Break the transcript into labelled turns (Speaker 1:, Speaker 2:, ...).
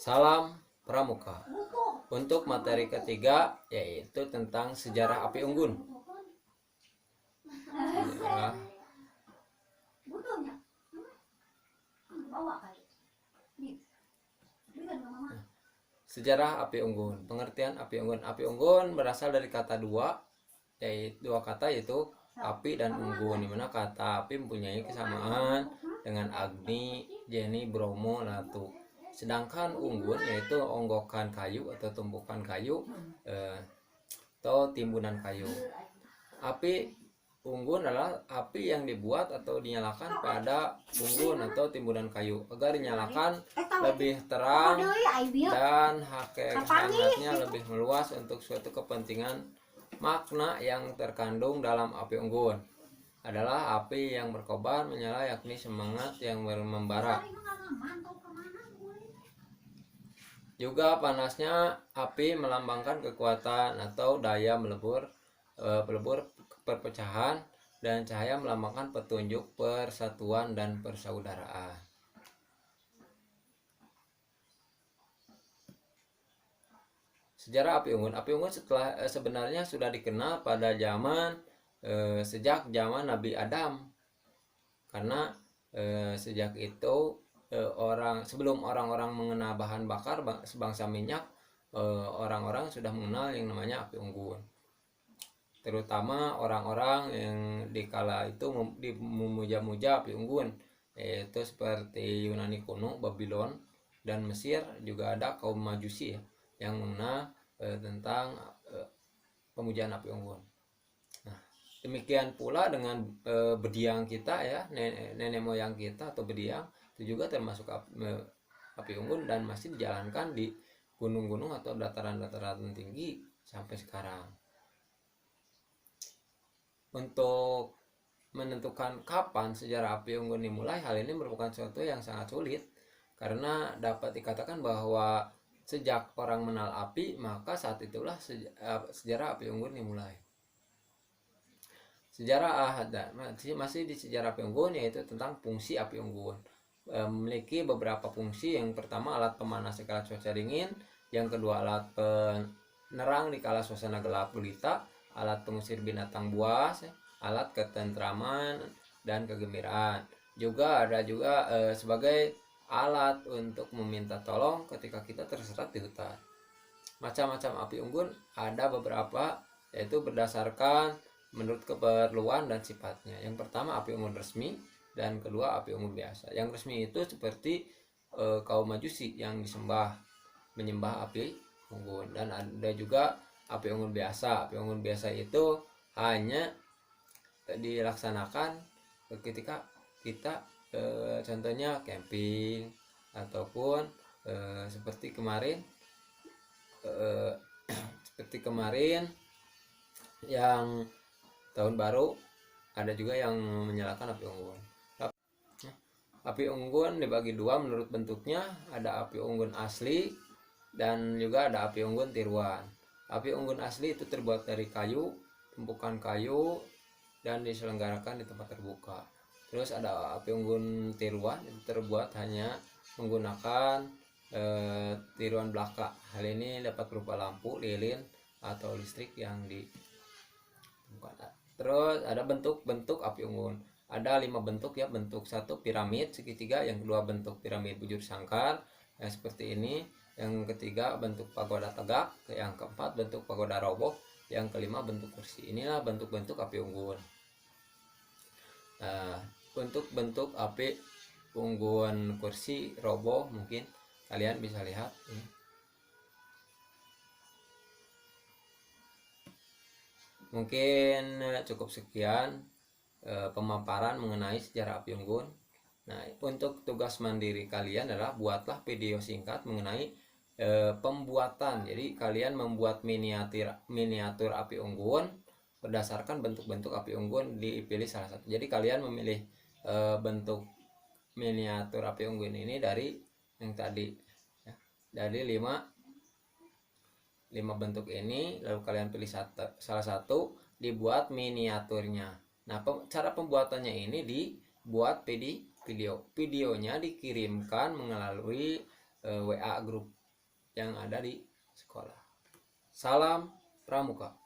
Speaker 1: Salam Pramuka. Untuk materi ketiga yaitu tentang sejarah api unggun. Ya. Sejarah api unggun. Pengertian api unggun. Api unggun berasal dari kata dua, yaitu dua kata yaitu api dan unggun, dimana kata api mempunyai kesamaan dengan Agni, Jeni, Bromo, Latu. Sedangkan unggun yaitu onggokan kayu atau tumpukan kayu atau timbunan kayu. Api unggun adalah api yang dibuat atau dinyalakan pada unggun atau timbunan kayu agar dinyalakan lebih terang dan hangatnya lebih meluas untuk suatu kepentingan. Makna yang terkandung dalam api unggun adalah api yang berkobar menyala, yakni semangat yang membara. Juga panasnya api melambangkan kekuatan atau daya melebur perpecahan, dan cahaya melambangkan petunjuk persatuan dan persaudaraan. Sejarah api unggun. Api unggun sebenarnya sudah dikenal pada zaman sejak zaman Nabi Adam, karena sejak itu sebelum orang-orang mengenal bahan bakar sebangsa minyak, orang-orang sudah mengenal yang namanya api unggun. Terutama orang-orang yang dikala itu memuja-muja api unggun, yaitu seperti Yunani kuno, Babylon, dan Mesir. Juga ada kaum Majusi yang mengenal tentang pemujaan api unggun. Nah, demikian pula dengan berdiang kita ya, nenek moyang kita atau berdiang itu juga termasuk api unggun dan masih dijalankan di gunung-gunung atau dataran-dataran tinggi sampai sekarang. Untuk menentukan kapan sejarah api unggun dimulai, hal ini merupakan sesuatu yang sangat sulit, karena dapat dikatakan bahwa sejak orang mengenal api, maka saat itulah sejarah api unggun dimulai. Sejarah masih di sejarah api unggun, yaitu tentang fungsi api unggun. Memiliki beberapa fungsi. Yang pertama, alat pemanas di kala cuaca dingin. Yang kedua, alat penerang di kala suasana gelap gulita. Alat pengusir binatang buas, alat ketentraman dan kegembiraan. Juga ada sebagai alat untuk meminta tolong ketika kita tersesat di hutan. Macam-macam api unggun ada beberapa, yaitu berdasarkan menurut keperluan dan sifatnya. Yang pertama, api unggun resmi, dan kedua, api unggun biasa. Yang resmi itu seperti kaum Majusi yang menyembah api unggun. Dan ada juga api unggun biasa. Api unggun biasa itu hanya dilaksanakan ketika kita contohnya camping, ataupun seperti kemarin yang tahun baru ada juga yang menyalakan api unggun. Api unggun dibagi dua menurut bentuknya, ada api unggun asli dan juga ada api unggun tiruan. Api unggun asli itu terbuat dari kayu, tumpukan kayu, dan diselenggarakan di tempat terbuka. Terus ada api unggun tiruan, itu terbuat hanya menggunakan tiruan belaka. Hal ini dapat berupa lampu, lilin, atau listrik yang Terus ada bentuk-bentuk api unggun. Ada 5 bentuk ya. Bentuk 1 piramid segitiga, yang kedua bentuk piramid bujur sangkar yang seperti ini, yang ketiga bentuk pagoda tegak, yang keempat bentuk pagoda roboh, yang kelima bentuk kursi. Inilah bentuk-bentuk api unggun. Untuk bentuk api unggun kursi roboh mungkin kalian bisa lihat ini. Mungkin cukup sekian pemaparan mengenai sejarah api unggun. Nah, untuk tugas mandiri kalian adalah buatlah video singkat mengenai pembuatan. Jadi kalian membuat miniatur api unggun berdasarkan bentuk-bentuk api unggun, dipilih salah satu. Jadi kalian memilih bentuk miniatur api unggun ini dari yang tadi ya, dari 5 bentuk ini, lalu kalian pilih salah satu, dibuat miniaturnya. Nah, cara pembuatannya ini dibuat videonya dikirimkan melalui WA grup yang ada di sekolah. Salam Pramuka.